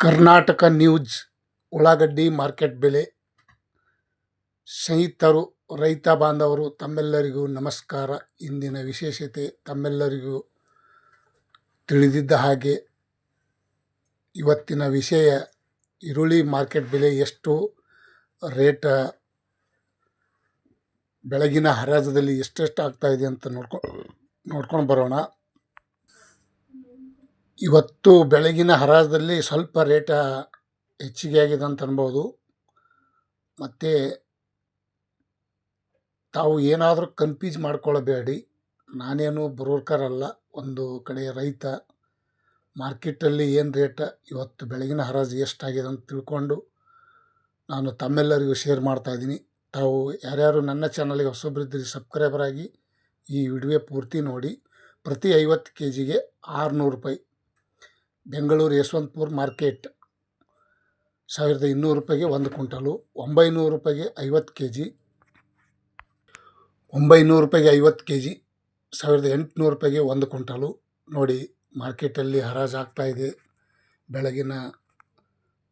Karnataka news ಉಳ್ಳಾಗಡ್ಡಿ market ಬೆಲೆ. ಸ್ನೇಹಿತರು, ರೈತ ಬಾಂಧವರು ತಮ್ಮೆಲ್ಲರಿಗೂ ನಮಸ್ಕಾರ. ಇಂದಿನ ವಿಶೇಷತೆ ತಮ್ಮೆಲ್ಲರಿಗೂ ತಿಳಿದಿದ್ದ ಹಾಗೆ ಇವತ್ತಿನ ವಿಷಯ ಈರುಳ್ಳಿ ಮಾರ್ಕೆಟ್ ಬೆಲೆ ಎಷ್ಟು ರೇಟ್, ಬೆಳಗಿನ ಹರಾಜದಲ್ಲಿ ಎಷ್ಟೆಷ್ಟು ಆಗ್ತಾ ಇದೆ ಅಂತ ನೋಡ್ಕೊಂಡು ಬರೋಣ. ಇವತ್ತು ಬೆಳಗಿನ ಹರಾಜದಲ್ಲಿ ಸ್ವಲ್ಪ ರೇಟ ಹೆಚ್ಚಿಗೆ ಆಗಿದೆ ಅಂತ ಅನ್ಬೋದು. ಮತ್ತು ತಾವು ಏನಾದರೂ ಕನ್ಫ್ಯೂಸ್ ಮಾಡ್ಕೊಳ್ಳಬೇಡಿ. ನಾನೇನು ಬ್ರೋಕರ್ ಅಲ್ಲ, ಒಂದು ಕಡೆ ರೈತ. ಮಾರ್ಕೆಟಲ್ಲಿ ಏನು ರೇಟ ಇವತ್ತು ಬೆಳಗಿನ ಹರಾಜು ಎಷ್ಟಾಗಿದೆ ಅಂತ ತಿಳ್ಕೊಂಡು ನಾನು ತಮ್ಮೆಲ್ಲರಿಗೂ ಶೇರ್ ಮಾಡ್ತಾಯಿದ್ದೀನಿ. ತಾವು ಯಾರ್ಯಾರು ನನ್ನ ಚಾನಲ್ಗೆ ಹೊಸಬ್ರಿದ್ದೀರಿ ಸಬ್ಸ್ಕ್ರೈಬರ್ ಆಗಿ ಈ ವಿಡಿಯೋ ಪೂರ್ತಿ ನೋಡಿ. ಪ್ರತಿ 50 kgಗೆ 600 ರೂಪಾಯಿ. ಬೆಂಗಳೂರು ಯಶವಂತಪುರ ಮಾರ್ಕೆಟ್ 1200 ರೂಪಾಯಿಗೆ 1 ಕ್ವಿಂಟಲು. 900 ರೂಪಾಯಿಗೆ 50 kg. 900 ರೂಪಾಯಿಗೆ 50 kg 1800 ರೂಪಾಯಿಗೆ 1 ಕ್ವಿಂಟಲು. ನೋಡಿ, ಮಾರ್ಕೆಟಲ್ಲಿ ಹರಾಜು ಆಗ್ತಾಯಿದೆ. ಬೆಳಗಿನ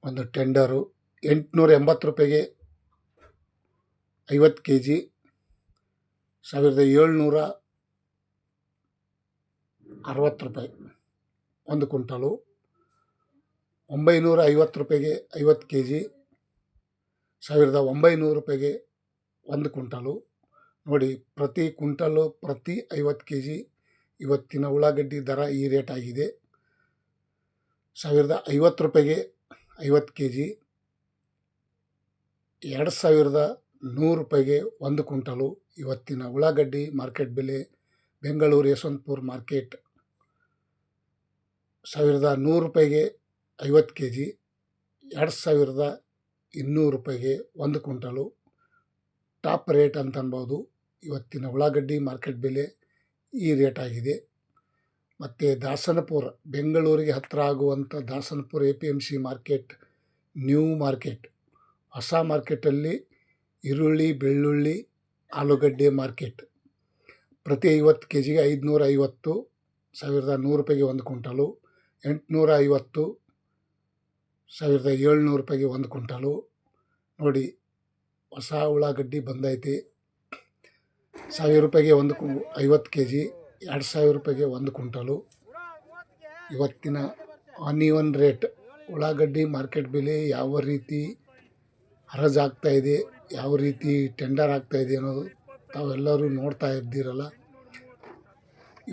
ಒಂದು ಟೆಂಡರು 880 ರೂಪಾಯಿಗೆ 50 kg 1760 ರೂಪಾಯಿ 1 ಕ್ವಿಂಟಲು. 950 ರೂಪಾಯಿಗೆ 50 kg 1900 ರೂಪಾಯಿಗೆ 1 ಕ್ವಿಂಟಲು. ನೋಡಿ, ಪ್ರತಿ ಕ್ವಿಂಟಲು ಪ್ರತಿ 50 kg ಇವತ್ತಿನ ಉಳ್ಳಾಗಡ್ಡಿ ದರ ಈ ರೇಟ್ ಆಗಿದೆ. 1050 ರೂಪಾಯಿಗೆ 50 kg 2100 ರೂಪಾಯಿಗೆ 1 ಕ್ವಿಂಟಲು. ಇವತ್ತಿನ ಉಳ್ಳಾಗಡ್ಡಿ ಮಾರ್ಕೆಟ್ ಬೆಲೆ ಬೆಂಗಳೂರು ಯಶವಂತಪುರ ಮಾರ್ಕೆಟ್ 1100 ರೂಪಾಯಿಗೆ 50 kg 2200 ರೂಪಾಯಿಗೆ 1 ಕ್ವಿಂಟಲು. ಟಾಪ್ ರೇಟ್ ಅಂತ ಅನ್ಬೋದು. ಇವತ್ತಿನ ಉಳ್ಳಾಗಡ್ಡಿ ಮಾರ್ಕೆಟ್ ಬೆಲೆ ಈ ರೇಟ್ ಆಗಿದೆ. ಮತ್ತು ದಾಸನಪುರ, ಬೆಂಗಳೂರಿಗೆ ಹತ್ತಿರ ಆಗುವಂಥ Dasanapura APMC market, new market, ಹೊಸ ಮಾರ್ಕೆಟಲ್ಲಿ ಈರುಳ್ಳಿ, ಬೆಳ್ಳುಳ್ಳಿ, ಆಲೂಗಡ್ಡೆ ಮಾರ್ಕೆಟ್. ಪ್ರತಿ 50 kgಗೆ 550, 1100 ರೂಪಾಯಿಗೆ 1 ಕ್ವಿಂಟಲು. 850, 1700 ರೂಪಾಯಿಗೆ 1 ಕ್ವಿಂಟಲು. ನೋಡಿ, ಹೊಸ ಉಳ್ಳಾಗಡ್ಡಿ ಬಂದೈತಿ. 1000 ರೂಪಾಯಿಗೆ 50 kg 2000 ರೂಪಾಯಿಗೆ 1 ಕ್ವಿಂಟಲು. ಇವತ್ತಿನ ಆನಿಯನ್ ರೇಟ್, ಉಳ್ಳಾಗಡ್ಡಿ ಮಾರ್ಕೆಟ್ ಬೆಲೆ ಯಾವ ರೀತಿ ಹರಾಜು ಆಗ್ತಾಯಿದೆ, ಯಾವ ರೀತಿ ಟೆಂಡರ್ ಆಗ್ತಾಯಿದೆ ಅನ್ನೋದು ತಾವೆಲ್ಲರೂ ನೋಡ್ತಾ ಇದ್ದೀರಲ್ಲ.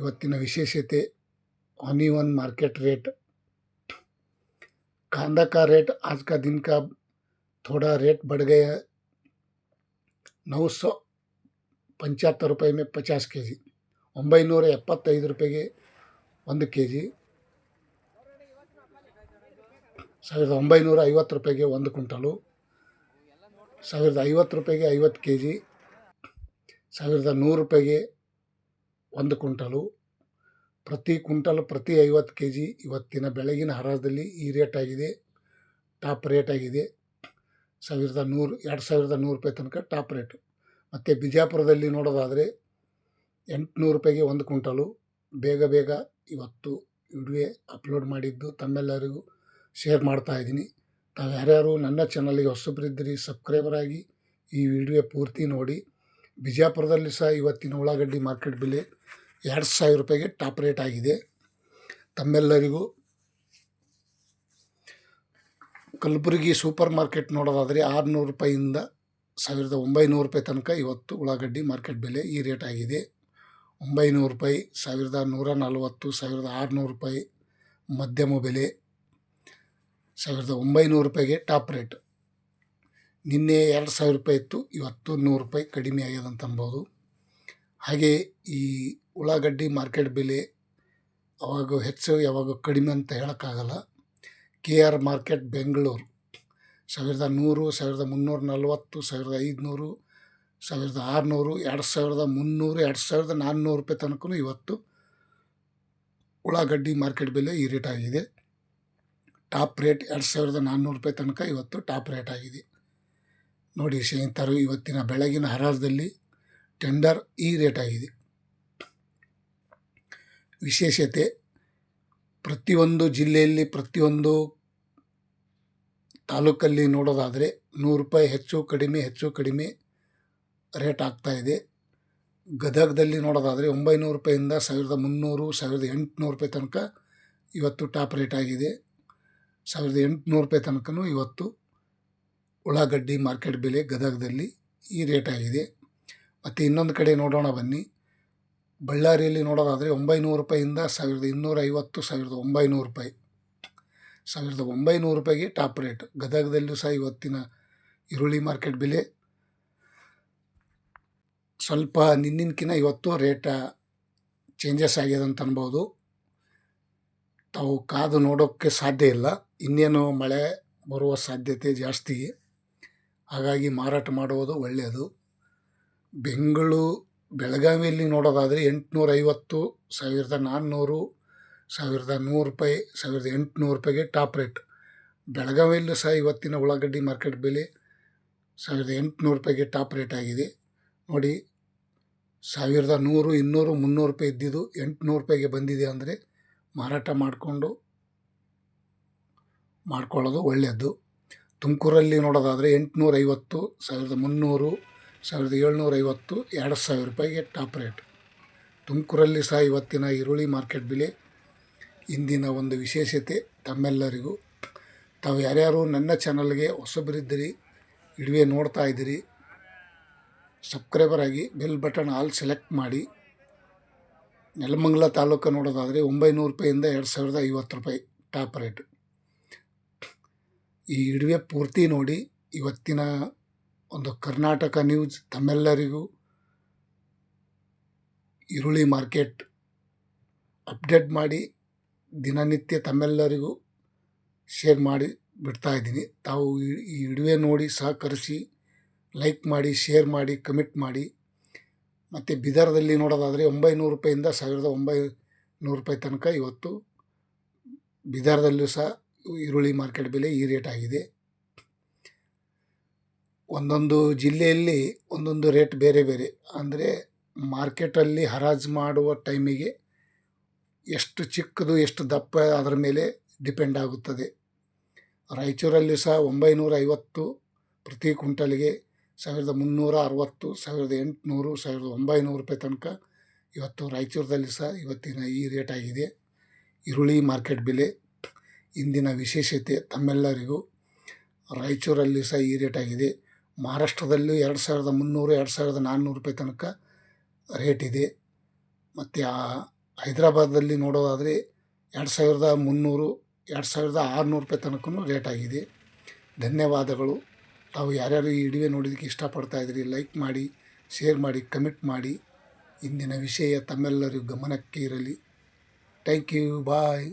ಇವತ್ತಿನ ವಿಶೇಷತೆ ऑनियन मार्केट रेट. कांदा का रेट आज का दिन का थोड़ा रेट बढ़ गया है. 975 रुपये में 50 kg. 975 रुपये 1 kg. 1950 ರೂಪಾಯಿಗೆ 1 ಕ್ವಿಂಟಲು. 1050 ರೂಪಾಯಿಗೆ 50 kg 1100 ರೂಪಾಯಿಗೆ 1 ಕ್ವಿಂಟಲು. ಪ್ರತಿ ಕ್ವಿಂಟಲ್ ಪ್ರತಿ 50 kg ಇವತ್ತಿನ ಬೆಳಗಿನ ಹರಾಜದಲ್ಲಿ ಈ ರೇಟ್ ಆಗಿದೆ. ಟಾಪ್ ರೇಟ್ ಆಗಿದೆ. 2100 ರೂಪಾಯಿ ತನಕ ಟಾಪ್ ರೇಟು. ಮತ್ತು ಬಿಜಾಪುರದಲ್ಲಿ ನೋಡೋದಾದರೆ 800 ರೂಪಾಯಿಗೆ 1 ಕ್ವಿಂಟಲು. ಬೇಗ ಇವತ್ತು ವಿಡಿಯೋ ಅಪ್ಲೋಡ್ ಮಾಡಿದ್ದು ತಮ್ಮೆಲ್ಲರಿಗೂ ಶೇರ್ ಮಾಡ್ತಾಯಿದ್ದೀನಿ. ತಾವು ಯಾರ್ಯಾರು ನನ್ನ ಚಾನಲ್ಗೆ ಹೊಸಬ್ರಿದ್ದೀರಿ ಸಬ್ಸ್ಕ್ರೈಬರ್ ಆಗಿ ಈ ವಿಡಿಯೋ ಪೂರ್ತಿ ನೋಡಿ. ಬಿಜಾಪುರದಲ್ಲಿ ಸಹ ಇವತ್ತಿನ ಉಳ್ಳಾಗಡ್ಡಿ ಮಾರ್ಕೆಟ್ ಬೆಲೆ 2000 ರೂಪಾಯಿಗೆ ಟಾಪ್ ರೇಟ್ ಆಗಿದೆ. ತಮ್ಮೆಲ್ಲರಿಗೂ ಕಲಬುರಗಿ ಸೂಪರ್ ಮಾರ್ಕೆಟ್ ನೋಡೋದಾದರೆ 600 ರೂಪಾಯಿಯಿಂದ 1900 ರೂಪಾಯಿ ತನಕ ಇವತ್ತು ಉಳ್ಳಾಗಡ್ಡಿ ಮಾರ್ಕೆಟ್ ಬೆಲೆ ಈ ರೇಟ್ ಆಗಿದೆ. 900 ರೂಪಾಯಿ, 1140, 1600 ರೂಪಾಯಿ ಮಧ್ಯಮ ಬೆಲೆ, 1900 ರೂಪಾಯಿಗೆ ಟಾಪ್ ರೇಟ್. ನಿನ್ನೆ 2000 ರೂಪಾಯಿ ಇತ್ತು, ಇವತ್ತು 100 ರೂಪಾಯಿ ಕಡಿಮೆ ಆಗ್ಯದ ಅಂತ ಅನ್ಬೋದು. ಹಾಗೆ ಈ ಉಳ್ಳಾಗಡ್ಡಿ ಮಾರ್ಕೆಟ್ ಬೆಲೆ ಅವಾಗ ಹೆಚ್ಚು ಯಾವಾಗ ಕಡಿಮೆ ಅಂತ ಹೇಳೋಕ್ಕಾಗಲ್ಲ. KR ಮಾರ್ಕೆಟ್ ಬೆಂಗಳೂರು 1100, 1340, 1500, 1600, 2300, 2400 ರೂಪಾಯಿ ತನಕ ಇವತ್ತು ಉಳ್ಳಾಗಡ್ಡಿ ಮಾರ್ಕೆಟ್ ಬೆಲೆ ಈ ರೇಟ್ ಆಗಿದೆ. ಟಾಪ್ ರೇಟ್ 2400 ರೂಪಾಯಿ ತನಕ ಇವತ್ತು ಟಾಪ್ ರೇಟ್ ಆಗಿದೆ. ನೋಡಿ ಸ್ನೇಹಿತರು, ಇವತ್ತಿನ ಬೆಳಗಿನ ಹರಾಜದಲ್ಲಿ ಟೆಂಡರ್ ಈ ರೇಟ್ ಆಗಿದೆ. ವಿಶೇಷತೆ, ಪ್ರತಿಯೊಂದು ಜಿಲ್ಲೆಯಲ್ಲಿ ಪ್ರತಿಯೊಂದು ತಾಲೂಕಲ್ಲಿ ನೋಡೋದಾದರೆ ₹100 ಹೆಚ್ಚು ಕಡಿಮೆ ರೇಟ್ ಆಗ್ತಾಯಿದೆ. ಗದಗದಲ್ಲಿ ನೋಡೋದಾದರೆ ₹900 1300 ₹1800 ತನಕ ಇವತ್ತು ಟಾಪ್ ರೇಟ್ ಆಗಿದೆ. ₹1800 ತನಕನೂ ಇವತ್ತು ಉಳ್ಳಾಗಡ್ಡಿ ಮಾರ್ಕೆಟ್ ಬೆಲೆ ಗದಗದಲ್ಲಿ ಈ ರೇಟ್ ಆಗಿದೆ. ಮತ್ತು ಇನ್ನೊಂದು ಕಡೆ ನೋಡೋಣ ಬನ್ನಿ. ಬಳ್ಳಾರಿಯಲ್ಲಿ ನೋಡೋದಾದರೆ ₹900 1250 ₹1900 ₹1900ಗೆ ಟಾಪ್ ರೇಟ್. ಗದಗದಲ್ಲೂ ಸಹ ಇವತ್ತಿನ ಈರುಳ್ಳಿ ಮಾರ್ಕೆಟ್ ಬೆಲೆ ಸ್ವಲ್ಪ ನಿನ್ನಿನಕಿನ ಇವತ್ತು ರೇಟ ಚೇಂಜಸ್ ಆಗಿದೆ ಅಂತ ಅನ್ಬೋದು. ತಾವು ಕಾದು ನೋಡೋಕ್ಕೆ ಸಾಧ್ಯ ಇಲ್ಲ, ಇನ್ನೇನು ಮಳೆ ಬರುವ ಸಾಧ್ಯತೆ ಜಾಸ್ತಿ, ಹಾಗಾಗಿ ಮಾರಾಟ ಮಾಡುವುದು ಒಳ್ಳೆಯದು. ಬೆಳಗಾವಿಯಲ್ಲಿ ನೋಡೋದಾದರೆ ₹850 ₹1400 ₹1100 ₹1800ಗೆ ಟಾಪ್ ರೇಟ್. ಬೆಳಗಾವಿಯಲ್ಲೂ ಸಹ ಇವತ್ತಿನ ಉಳ್ಳಾಗಡ್ಡಿ ಮಾರ್ಕೆಟ್ ಬೆಲೆ ₹1800ಗೆ ಟಾಪ್ ರೇಟ್ ಆಗಿದೆ. ನೋಡಿ, 1100 200 300 ಇದ್ದಿದ್ದು ₹800ಗೆ ಬಂದಿದೆ ಅಂದರೆ ಮಾರಾಟ ಮಾಡ್ಕೊಳ್ಳೋದು ಒಳ್ಳೆಯದು. ತುಮಕೂರಲ್ಲಿ ನೋಡೋದಾದರೆ ₹850 1300 1750 ₹2000ಗೆ ಟಾಪ್ ರೇಟ್. ತುಮಕೂರಲ್ಲಿ ಸಹ ಇವತ್ತಿನ ಈರುಳ್ಳಿ ಮಾರ್ಕೆಟ್ ಬೆಲೆ ಇಂದಿನ ಒಂದು ವಿಶೇಷತೆ ತಮ್ಮೆಲ್ಲರಿಗೂ. ತಾವು ಯಾರ್ಯಾರು ನನ್ನ ಚಾನಲ್ಗೆ ಹೊಸಬರಿದ್ದೀರಿ, ವಿಡಿಯೋ ನೋಡ್ತಾ ಇದ್ದೀರಿ, ಸಬ್ಸ್ಕ್ರೈಬರ್ ಆಗಿ ಬೆಲ್ ಬಟನ್ ಆಲ್ ಸೆಲೆಕ್ಟ್ ಮಾಡಿ. ನೆಲಮಂಗಲ ತಾಲೂಕು ನೋಡೋದಾದರೆ ₹900 ₹2050 ಟಾಪ್ ರೇಟ್. ಈ ವಿಡಿಯೋ ಪೂರ್ತಿ ನೋಡಿ. ಇವತ್ತಿನ ಒಂದು ಕರ್ನಾಟಕ ನ್ಯೂಸ್ ತಮ್ಮೆಲ್ಲರಿಗೂ ಈರುಳ್ಳಿ ಮಾರ್ಕೆಟ್ ಅಪ್ಡೇಟ್ ಮಾಡಿ ದಿನನಿತ್ಯ ತಮ್ಮೆಲ್ಲರಿಗೂ ಶೇರ್ ಮಾಡಿ ಬಿಡ್ತಾ ಇದ್ದೀನಿ. ತಾವು ಈ ವಿಡಿಯೋ ನೋಡಿ ಸಹಕರಿಸಿ, ಲೈಕ್ ಮಾಡಿ, ಶೇರ್ ಮಾಡಿ, ಕಮೆಂಟ್ ಮಾಡಿ. ಮತ್ತು ಬೀದರ್ದಲ್ಲಿ ನೋಡೋದಾದರೆ ₹900 ₹1900 ತನಕ ಇವತ್ತು ಬೀದರ್ದಲ್ಲೂ ಸಹ ಈರುಳ್ಳಿ ಮಾರ್ಕೆಟ್ ಬೆಲೆ ಈ ರೇಟ್ ಆಗಿದೆ. ಒಂದೊಂದು ಜಿಲ್ಲೆಯಲ್ಲಿ ಒಂದೊಂದು ರೇಟ್ ಬೇರೆ ಬೇರೆ, ಅಂದರೆ ಮಾರ್ಕೆಟಲ್ಲಿ ಹರಾಜು ಮಾಡುವ ಟೈಮಿಗೆ ಎಷ್ಟು ಚಿಕ್ಕದು ಎಷ್ಟು ದಪ್ಪ ಅದರ ಮೇಲೆ ಡಿಪೆಂಡ್ ಆಗುತ್ತದೆ. ರಾಯಚೂರಲ್ಲಿ ಸಹ ₹950 ಪ್ರತಿ ಕ್ವಿಂಟಲ್ಗೆ ₹1360 ₹1800 ₹1900 ತನಕ ಇವತ್ತು ರಾಯಚೂರದಲ್ಲಿ ಸಹ ಇವತ್ತಿನ ಈ ರೇಟ್ ಆಗಿದೆ ಈರುಳ್ಳಿ ಮಾರ್ಕೆಟ್ ಬೆಲೆ. ಇಂದಿನ ವಿಶೇಷತೆ ತಮ್ಮೆಲ್ಲರಿಗೂ ರಾಯಚೂರಲ್ಲಿ ಸಹ ಈ ರೇಟ್ ಆಗಿದೆ. ಮಹಾರಾಷ್ಟ್ರದಲ್ಲೂ ₹2300 ₹2400 ತನಕ ರೇಟ್ ಇದೆ. ಮತ್ತು ಹೈದರಾಬಾದಲ್ಲಿ ನೋಡೋದಾದರೆ ₹2300 ₹2600 ತನಕನೂ ರೇಟ್ ಆಗಿದೆ. ಧನ್ಯವಾದಗಳು. ತಾವು ಯಾರ್ಯಾರು ಈ ವಿಡಿಯೋ ನೋಡೋದಕ್ಕೆ ಇಷ್ಟಪಡ್ತಾ ಇದ್ದೀರಿ, ಲೈಕ್ ಮಾಡಿ, ಶೇರ್ ಮಾಡಿ, ಕಮೆಂಟ್ ಮಾಡಿ. ಇಂದಿನ ವಿಷಯ ತಮ್ಮೆಲ್ಲರಿಗೂ ಗಮನಕ್ಕೆ ಇರಲಿ. Thank you, bye.